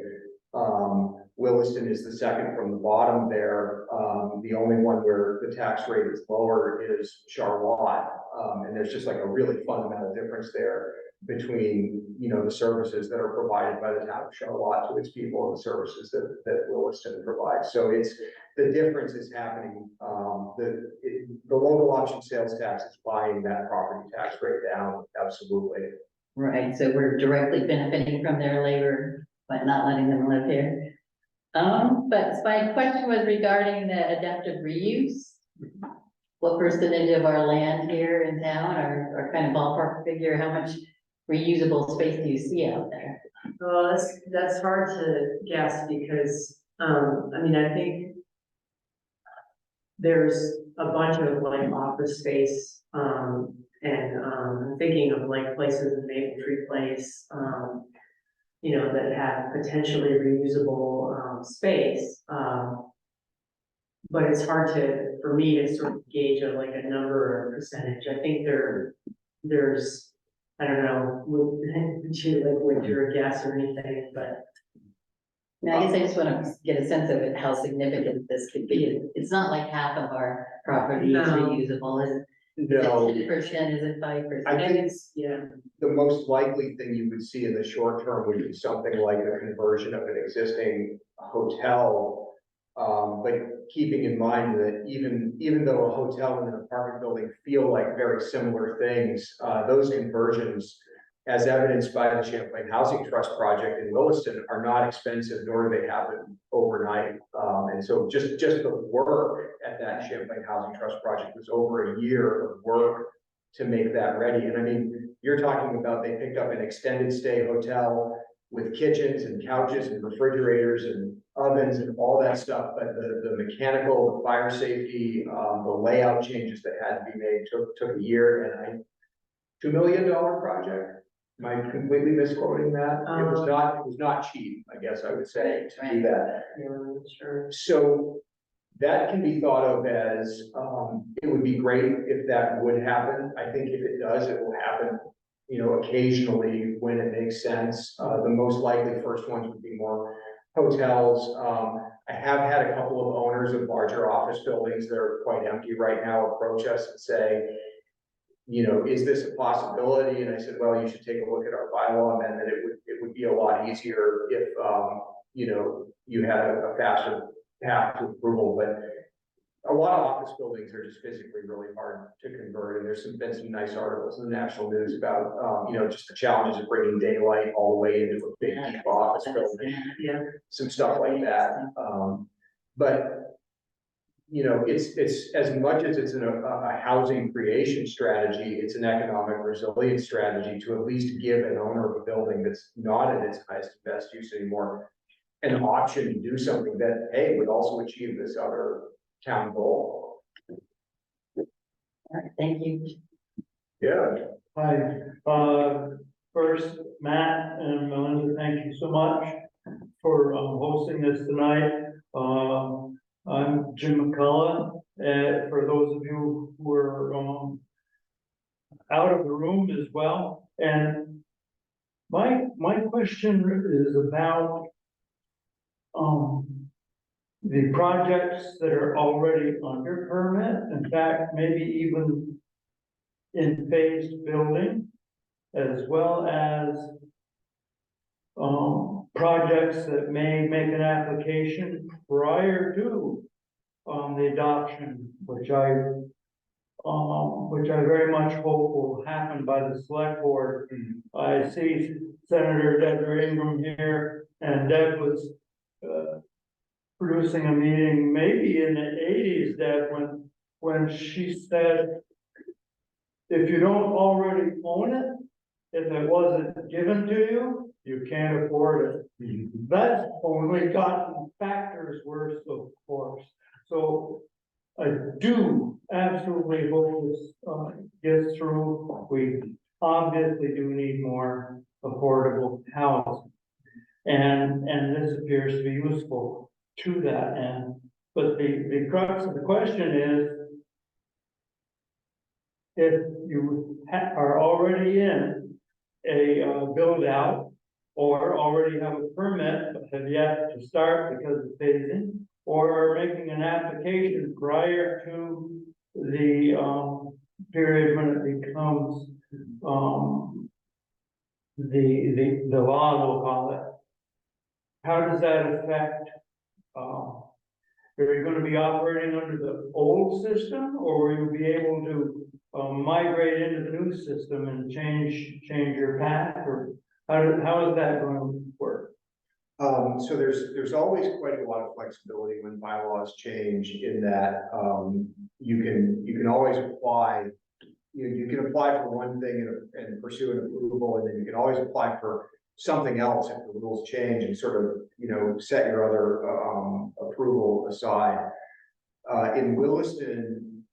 Williston is the second from the bottom there. The only one where the tax rate is lower is Charlotte. And there's just like a really fundamental difference there between, you know, the services that are provided by the town of Charlotte to its people and the services that Williston provides. So the difference is happening. The local option sales tax is buying that property tax rate down, absolutely. Right, so we're directly benefiting from their labor, but not letting them live here. But my question was regarding the adaptive reuse. What percentage of our land here in town, or kind of ballpark figure, how much reusable space do you see out there? That's hard to guess because, I mean, I think there's a bunch of like office space, and I'm thinking of like places in Maple Tree Place, you know, that have potentially reusable space. But it's hard for me to sort of gauge a number or percentage. I think there's, I don't know, would you a guess or anything, but. Now, I guess I just want to get a sense of it, how significant this could be. It's not like half of our property is No. reusable, is it? No, 10%, is it 5%? I think Yeah. the most likely thing you would see in the short term would be something like a conversion of an existing hotel. But keeping in mind that even though a hotel and an apartment building feel like very similar things, those conversions, as evidenced by the Champlain Housing Trust project in Williston, are not expensive, nor do they happen overnight. And so just the work at that Champlain Housing Trust project was over a year of work to make that ready. And I mean, you're talking about they picked up an extended stay hotel with kitchens and couches and refrigerators and ovens and all that stuff, but the mechanical, the fire safety, the layout changes that had to be made took a year, and $2 million project. Am I completely misquoting that? It was not cheap, I guess I would say, to do that. Yeah, sure. So that can be thought of as, it would be great if that would happen. I think if it does, it will happen, you know, occasionally when it makes sense. The most likely first ones would be more hotels. I have had a couple of owners of larger office buildings that are quite empty right now approach us and say, you know, is this a possibility? And I said, well, you should take a look at our bylaw amendment. It would be a lot easier if, you know, you had a faster path to approval. But a lot of office buildings are just physically really hard to convert. And there's been some nice articles in the national news about, you know, just the challenges of bringing daylight all the way into a big deep office building, Yeah. some stuff like that. But you know, it's as much as it's a housing creation strategy, it's an economic resilience strategy to at least give an owner of a building that's not at its highest and best use anymore an option to do something that, hey, would also achieve this other town goal. All right, thank you. Yeah. Hi, first, Matt and Melinda, thank you so much for hosting this tonight. I'm Jim McCullough, for those of you who are out of the room as well. And my question is about the projects that are already under permit. In fact, maybe even in phased building, as well as projects that may make an application prior to the adoption, which I very much hope will happen by the select board. I see Senator Deborah Ingram here, and Deb was producing a meeting maybe in the 80s, Deb, when she said, if you don't already own it, if it wasn't given to you, you can't afford it. That's only gotten factors worse, of course. So I do absolutely hope this gets through. We obviously do need more affordable housing. And this appears to be useful to that end. But the crux of the question is, if you are already in a build out, or already have a permit but have yet to start because of phasing, or are making an application prior to the period when it becomes the law, we'll call it. How does that affect? Are you going to be operating under the old system, or will you be able to migrate into the new system and change your path, or how is that going to work? So there's always quite a lot of flexibility when bylaws change, in that you can always apply. You can apply for one thing and pursue an approval, and then you can always apply for something else if the rules change, and sort of, you know, set your other approval aside. In Williston,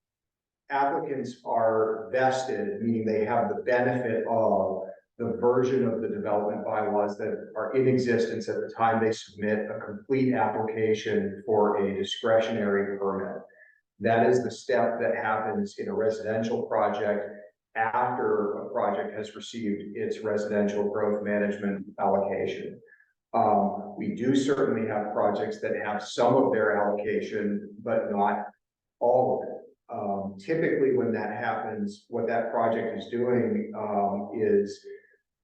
applicants are vested, meaning they have the benefit of the version of the development bylaws that are in existence at the time they submit a complete application for a discretionary permit. That is the step that happens in a residential project after a project has received its residential growth management allocation. We do certainly have projects that have some of their allocation, but not all of it. Typically when that happens, what that project is doing is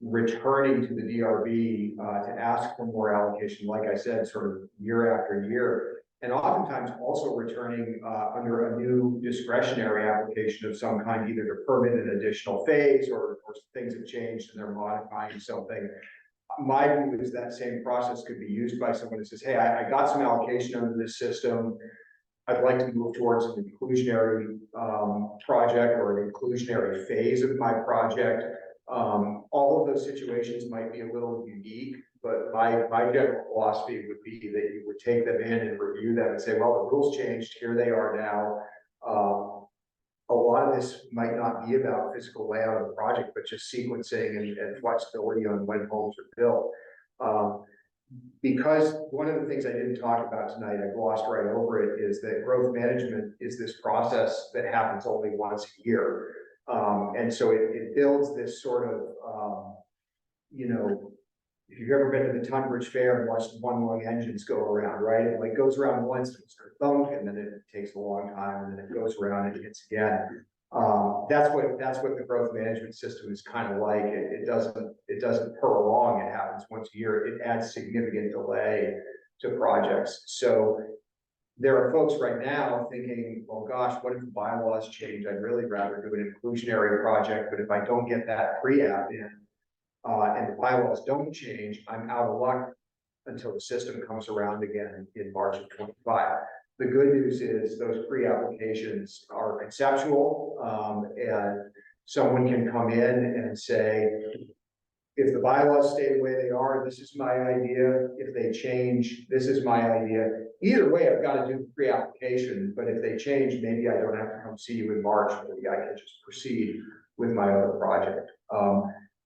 returning to the DRB to ask for more allocation, like I said, sort of year after year, and oftentimes also returning under a new discretionary application of some kind, either to permit an additional phase, or things have changed and they're modifying something. My view is that same process could be used by someone who says, hey, I got some allocation under this system. I'd like to move towards an inclusionary project, or an inclusionary phase of my project. All of those situations might be a little unique, but my general philosophy would be that you would take them in and review them and say, well, the rules changed, here they are now. A lot of this might not be about physical layout of the project, but just sequencing and flexibility on when homes are built. Because one of the things I didn't talk about tonight, I glossed right over it, is that growth management is this process that happens only once a year. And so it builds this sort of, you know, if you've ever been to the Tunbridge Fair and watched one lung engines go around, right? It like goes around once, and it's thunk, and then it takes a long time, and then it goes around and it hits again. That's what the growth management system is kind of like. It doesn't purr along. It happens once a year. It adds significant delay to projects. So there are folks right now thinking, oh gosh, what if the bylaws change? I'd really rather do an inclusionary project, but if I don't get that pre-app in, and the bylaws don't change, I'm out of luck until the system comes around again in March of 25. the good news is those pre-applications are conceptual, and someone can come in and say, if the bylaws stay the way they are, this is my idea. If they change, this is my idea. Either way, I've got to do the pre-application, but if they change, maybe I don't have to come see you in March. Maybe I can just proceed with my other project.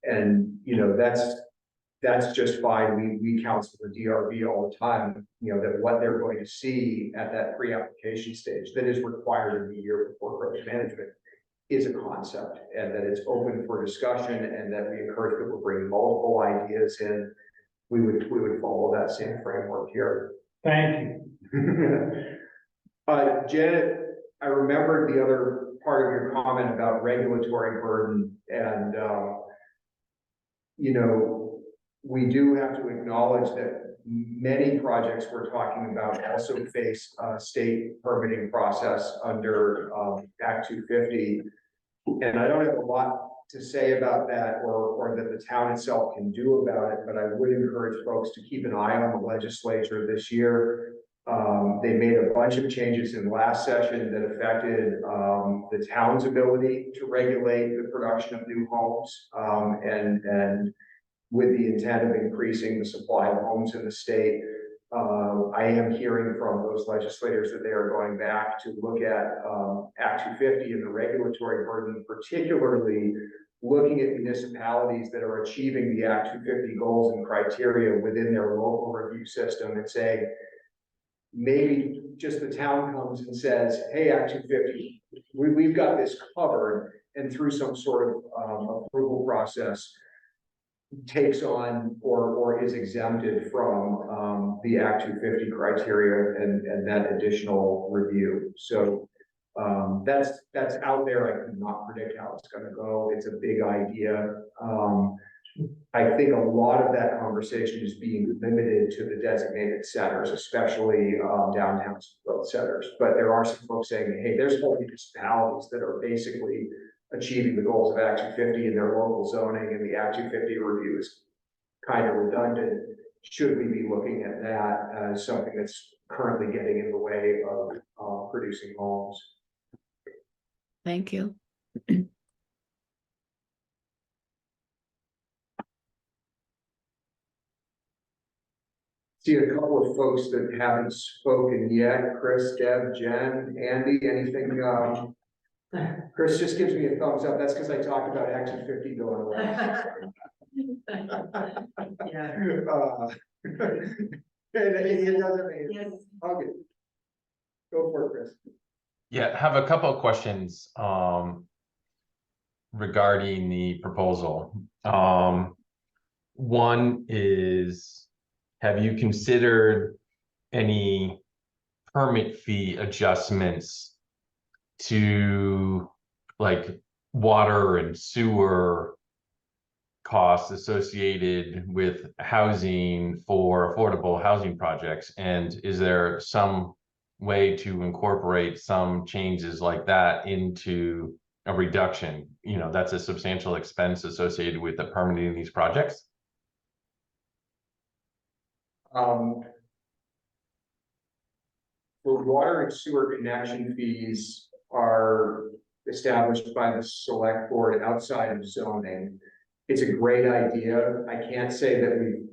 And you know, that's just fine. We counsel the DRB all the time, you know, that what they're going to see at that pre-application stage that is required in the year before growth management is a concept, and that it's open for discussion, and that we encourage people to bring multiple ideas in. We would follow that same framework here. Thank you. Janet, I remembered the other part of your comment about regulatory burden, and you know, we do have to acknowledge that many projects we're talking about also face a state permitting process under Act 250. And I don't have a lot to say about that, or that the town itself can do about it, but I would encourage folks to keep an eye on the legislature this year. They made a bunch of changes in last session that affected the town's ability to regulate the production of new homes, and with the intent of increasing the supply of homes in the state. I am hearing from those legislators that they are going back to look at Act 250 and the regulatory burden, particularly looking at municipalities that are achieving the Act 250 goals and criteria within their local review system, and say, maybe just the town comes and says, hey, Act 250, we've got this covered, and through some sort of approval process, takes on or is exempted from the Act 250 criteria and that additional review. So that's out there. I could not predict how it's going to go. It's a big idea. I think a lot of that conversation is being limited to the designated centers, especially downtown growth centers. But there are some folks saying, hey, there's whole municipalities that are basically achieving the goals of Act 250 in their local zoning, and the Act 250 review is kind of redundant. Should we be looking at that as something that's currently getting in the way of producing homes? Thank you. See a couple of folks that haven't spoken yet. Chris, Deb, Jen, Andy, anything? Chris just gives me a thumbs up. That's because I talked about Act 250 going away. Yeah. It doesn't mean. Yes. Okay. Go for it, Chris. Yeah, have a couple of questions regarding the proposal. One is, have you considered any permit fee adjustments to like water and sewer costs associated with housing for affordable housing projects? And is there some way to incorporate some changes like that into a reduction? You know, that's a substantial expense associated with the permitting these projects. The water and sewer connection fees are established by the select board outside of zoning. It's a great idea. I can't say that we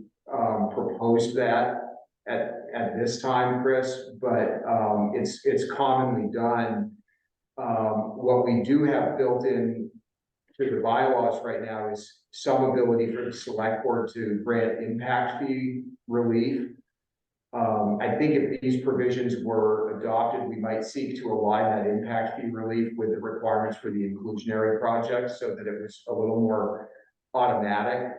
proposed that at this time, Chris, but it's commonly done. What we do have built in to the bylaws right now is some ability for the select board to grant impact fee relief. I think if these provisions were adopted, we might seek to align that impact fee relief with the requirements for the inclusionary projects so that it was a little more automatic.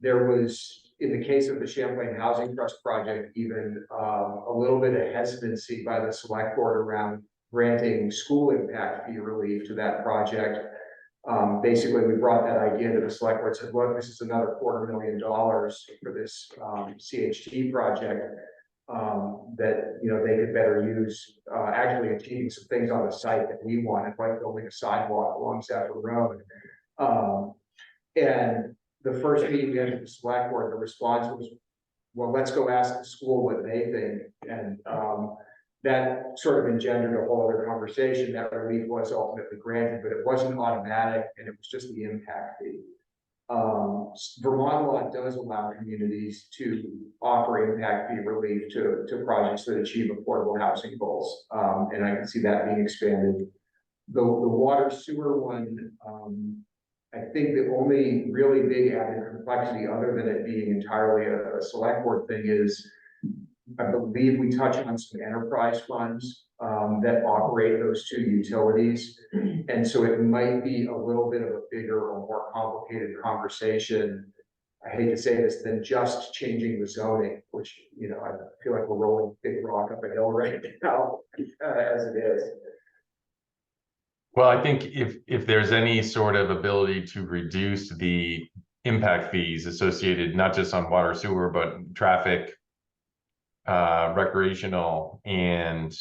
There was, in the case of the Champlain Housing Trust project, even a little bit of hesitancy by the select board around granting school impact fee relief to that project. Basically, we brought that idea to the select board, said, look, this is another $250,000 for this CHT project that, you know, they could better use actually achieving some things on the site that we wanted, like building a sidewalk along Safford Road. And the first meeting we had with the select board, the response was, well, let's go ask the school what they think. And that sort of engendered a whole other conversation. That relief was ultimately granted, but it wasn't automatic, and it was just the impact fee. Vermont law does allow communities to offer impact fee relief to projects that achieve affordable housing goals. And I can see that being expanded. The water sewer one, I think the only really big added complexity, other than it being entirely a select board thing, is I believe we touch on some enterprise funds that operate those two utilities. And so it might be a little bit of a bigger or more complicated conversation. I hate to say this, than just changing the zoning, which, you know, I feel like we're rolling a big rock up a hill right now, as it is. Well, I think if there's any sort of ability to reduce the impact fees associated not just on water sewer, but traffic, recreational, and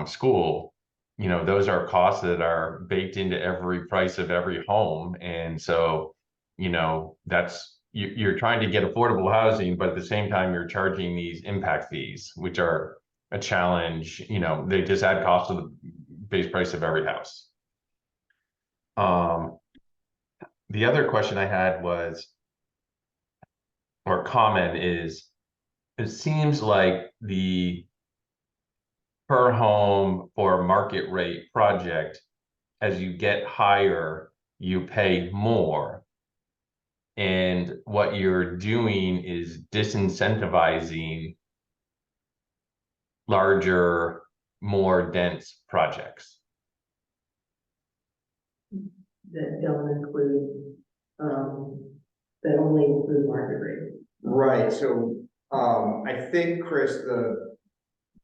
school, you know, those are costs that are baked into every price of every home. And so, you know, that's you're trying to get affordable housing, but at the same time you're charging these impact fees, which are a challenge. You know, they just add cost to the base price of every house. The other question I had was, or comment is, it seems like the per home for market rate project, as you get higher, you pay more. And what you're doing is disincentivizing larger, more dense projects. That don't include, that only include market rate. Right. So I think, Chris,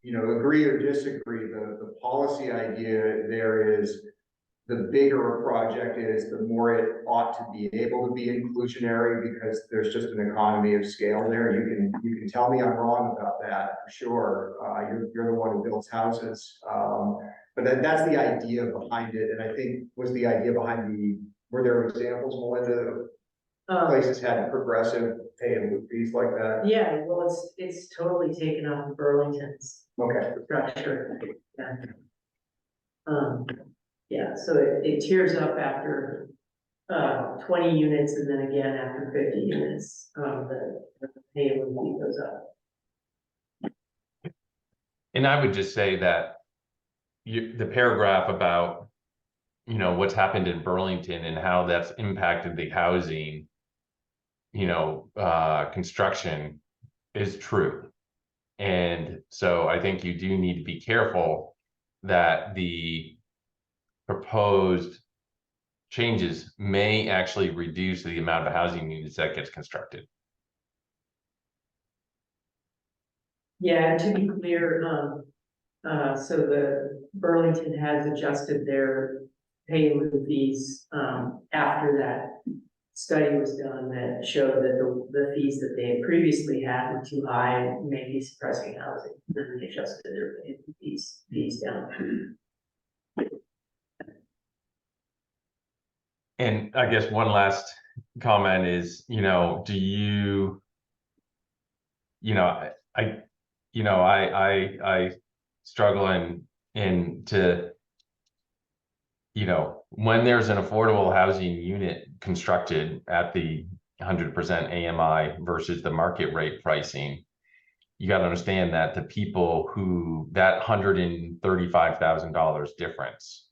agree or disagree, the policy idea there is the bigger a project is, the more it ought to be able to be inclusionary, because there's just an economy of scale there. You can tell me I'm wrong about that for sure. You're the one who builds houses. But that's the idea behind it. And I think was the idea behind were there examples, Melinda, places had progressive pay and lieu fees like that? Yeah, well, it's totally taken off of Burlington's Okay. structure. Yeah. Yeah, so it tiers up after 20 units, and then again after 50 units, the pay and lieu fee goes up. And I would just say that the paragraph about, you know, what's happened in Burlington and how that's impacted the housing, you know, construction is true. And so I think you do need to be careful that the proposed changes may actually reduce the amount of housing units that gets constructed. Yeah, and to be clear, so the Burlington has adjusted their pay and lieu fees after that study was done that showed that the fees that they had previously had were too high and may be suppressing housing. Then they adjusted their pay and lieu fees down. And I guess one last comment is, you know, do you, you know, I struggle in to, you know, when there's an affordable housing unit constructed at the 100% AMI versus the market rate pricing, you got to understand that the people who that $135,000 difference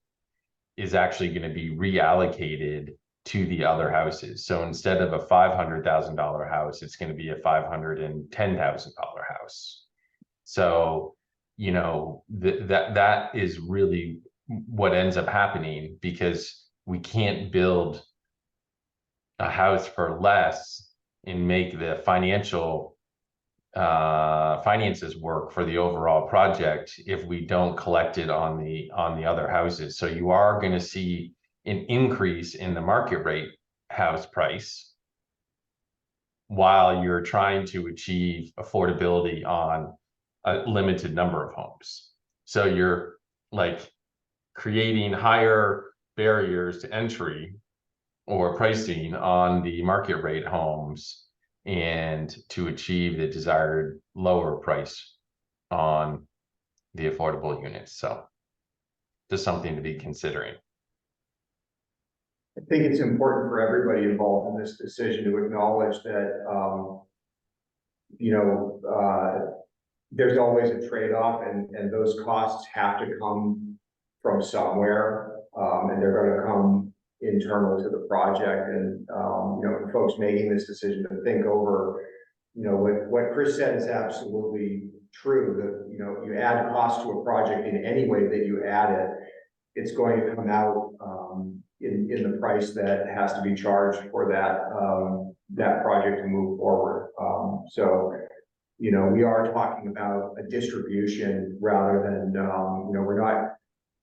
is actually going to be reallocated to the other houses. So instead of a $500,000 house, it's going to be a $510,000 house. So, you know, that is really what ends up happening, because we can't build a house for less and make the finances work for the overall project if we don't collect it on the other houses. So you are going to see an increase in the market rate house price while you're trying to achieve affordability on a limited number of homes. So you're like creating higher barriers to entry or pricing on the market rate homes, and to achieve the desired lower price on the affordable units. So just something to be considering. I think it's important for everybody involved in this decision to acknowledge that, there's always a trade-off, and those costs have to come from somewhere, and they're going to come internal to the project. And for folks making this decision to think over, what Chris said is absolutely true. That you add cost to a project in any way that you add it, it's going to come out in the price that has to be charged for that project to move forward. We are talking about a distribution rather than,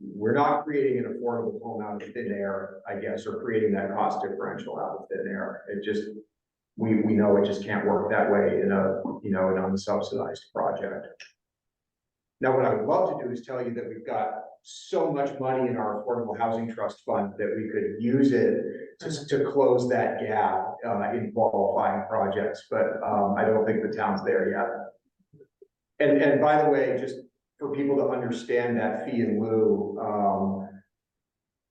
we're not creating an affordable home out of thin air, I guess, or creating that cost differential out of thin air. It just, we know it just can't work that way in an unsubsidized project. Now, what I would love to do is tell you that we've got so much money in our affordable housing trust fund that we could use it to close that gap in qualifying projects, but I don't think the town's there yet. And by the way, just for people to understand that fee in lieu,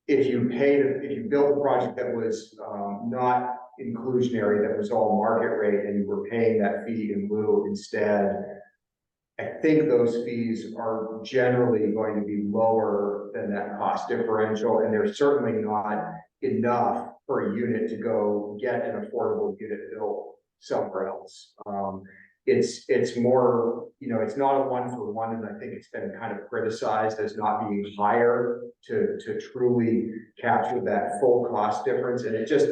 if you built a project that was not inclusionary, that was all market rate, and you were paying that fee in lieu instead, I think those fees are generally going to be lower than that cost differential, and they're certainly not enough for a unit to go get an affordable unit built somewhere else. It's more, it's not a one-for-one, and I think it's been kind of criticized as not being higher to truly capture that full cost difference, and it just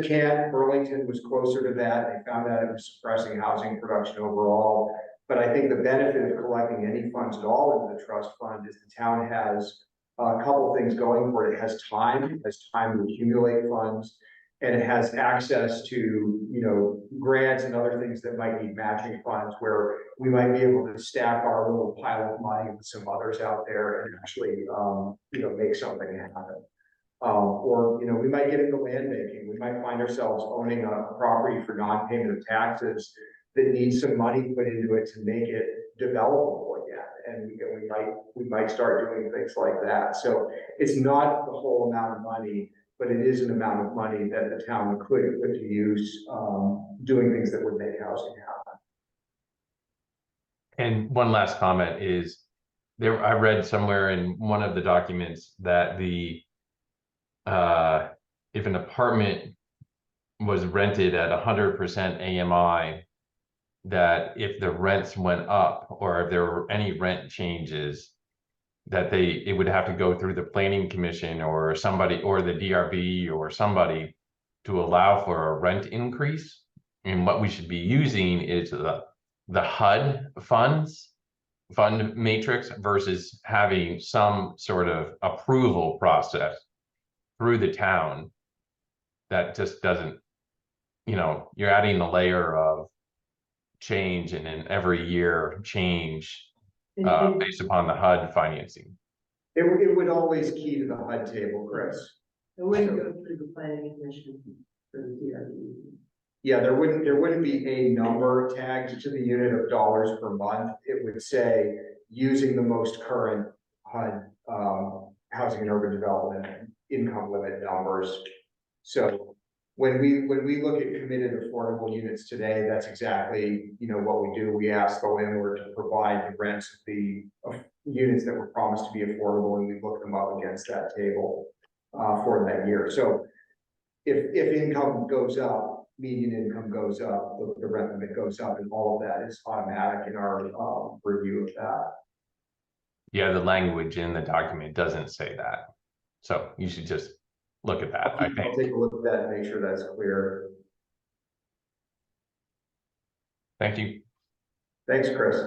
can't. Burlington was closer to that. They found that it was suppressing housing production overall. But I think the benefit of collecting any funds at all into the trust fund is the town has a couple things going for it. It has time to accumulate funds, and it has access to, grants and other things that might need matching funds, where we might be able to stack our little pile of money with some others out there and actually, make something happen. Or, we might get into land banking. We might find ourselves owning a property for non-payment of taxes that needs some money put into it to make it developable again. And we might start doing things like that. So it's not the whole amount of money, but it is an amount of money that the town could put to use doing things that would make housing happen. And one last comment is I read somewhere in one of the documents that if an apartment was rented at 100% AMI, that if the rents went up or if there were any rent changes, that it would have to go through the planning commission or somebody, or the DRB or somebody, to allow for a rent increase. And what we should be using is the HUD fund matrix versus having some sort of approval process through the town. That just doesn't, you're adding a layer of change, and then every year change based upon the HUD financing. It would always key to the HUD table, Chris. It wouldn't go through the planning commission for the DRB. Yeah, there wouldn't be a number tagged to the unit of dollars per month. It would say using the most current HUD housing and urban development income limit numbers. So when we look at committed affordable units today, that's exactly what we do. We ask the landlord to provide the rents of the units that were promised to be affordable, and we look them up against that table for that year. So if income goes up, median income goes up, the rent limit goes up, and all of that is automatic in our review of that. Yeah, the language in the document doesn't say that, so you should just look at that. I'll take a look at that and make sure that's clear. Thank you. Thanks, Chris.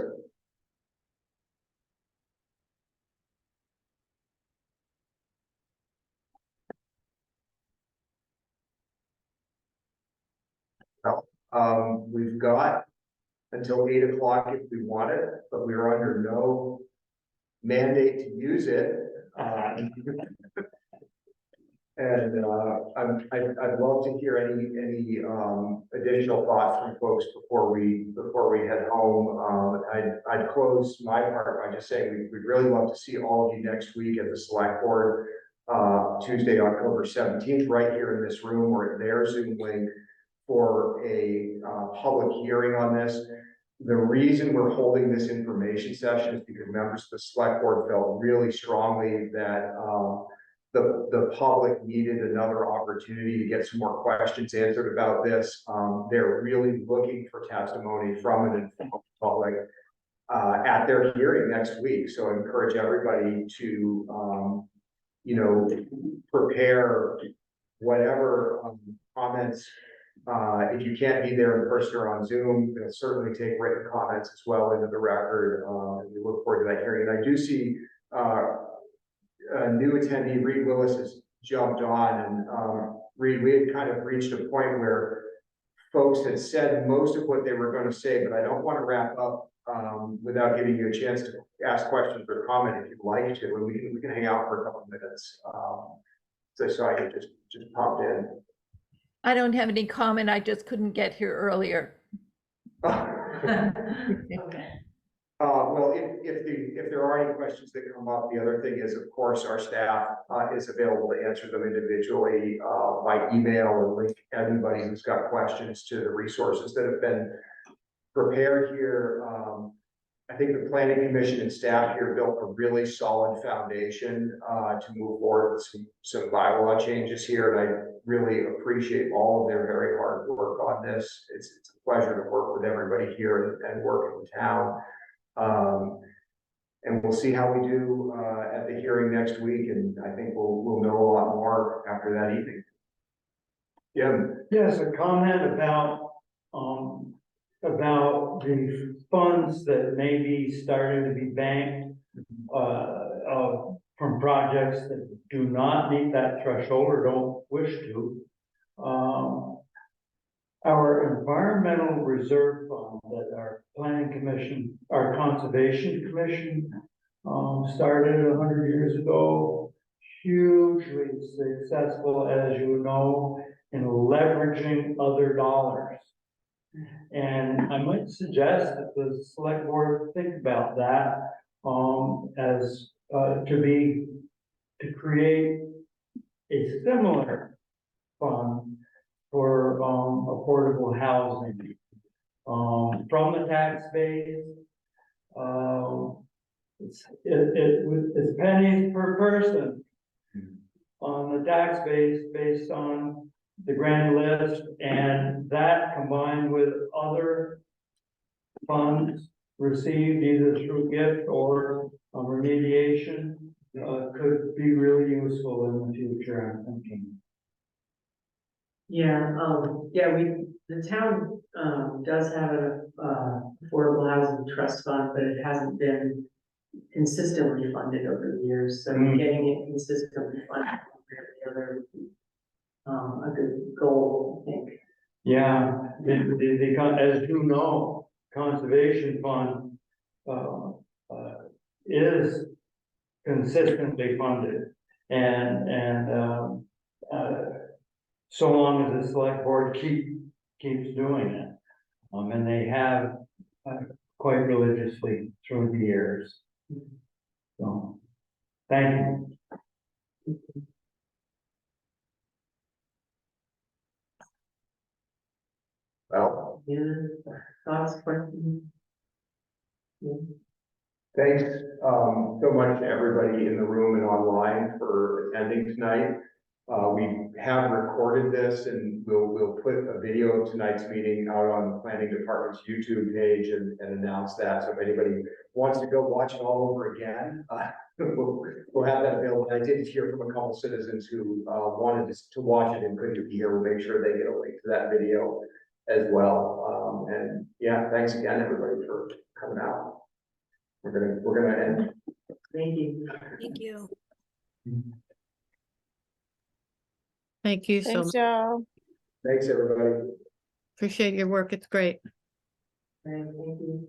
Well, we've got until 8 o'clock if we want it, but we're under no mandate to use it. And I'd love to hear any additional thoughts from folks before we head home. I'd close my part by just saying we'd really love to see all of you next week at the select board, Tuesday, October 17th, right here in this room or their Zoom link for a public hearing on this. The reason we're holding this information session is because members of the select board felt really strongly that the public needed another opportunity to get some more questions answered about this. They're really looking for testimony from an informed public at their hearing next week. So I encourage everybody to, prepare whatever comments. If you can't be there in person or on Zoom, they'll certainly take written comments as well into the record. We look forward to that hearing. And I do see a new attendee, Reed Willis, has jumped on, and Reed, we had kind of reached a point where folks had said most of what they were going to say, but I don't want to wrap up without giving you a chance to ask questions or comment if you'd like to, and we can hang out for a couple of minutes. So I could just popped in. I don't have any comment. I just couldn't get here earlier. Okay. Well, if there are any questions that come up, the other thing is, of course, our staff is available to answer them individually by email or link everybody who's got questions to the resources that have been prepared here. I think the planning commission and staff here built a really solid foundation to move forward with some bylaw changes here, and I really appreciate all of their very hard work on this. It's a pleasure to work with everybody here and work in the town. And we'll see how we do at the hearing next week, and I think we'll know a lot more after that evening. Yeah. Yes, a comment about the funds that may be starting to be banked from projects that do not meet that threshold or don't wish to. Our environmental reserve fund that our planning commission, our conservation commission started 100 years ago, hugely successful, as you know, in leveraging other dollars. And I might suggest that the select board think about that as to create a similar fund for affordable housing from the tax base. It's pennies per person on the tax base based on the grand list, and that combined with other funds received either through gift or remediation could be really useful in the future, I'm thinking. Yeah, the town does have an affordable housing trust fund, but it hasn't been consistently funded over the years. So getting it consistently funded together would be a good goal, I think. Yeah, as you know, conservation fund is consistently funded, and so long as the select board keeps doing it, and they have quite religiously through the years. So, thank you. Well, Yeah, thoughts, questions? Yeah. thanks so much to everybody in the room and online for attending tonight. We have recorded this, and we'll put a video of tonight's meeting out on the planning department's YouTube page and announce that. So if anybody wants to go watch it all over again, we'll have that available. I did hear from a couple citizens who wanted to watch it and couldn't be here. We'll make sure they get a link to that video as well. And yeah, thanks again, everybody, for coming out. We're gonna end. Thank you. Thank you. Thank you so Thanks, much. y'all. Thanks, everybody. Appreciate your work. It's great. Thank you.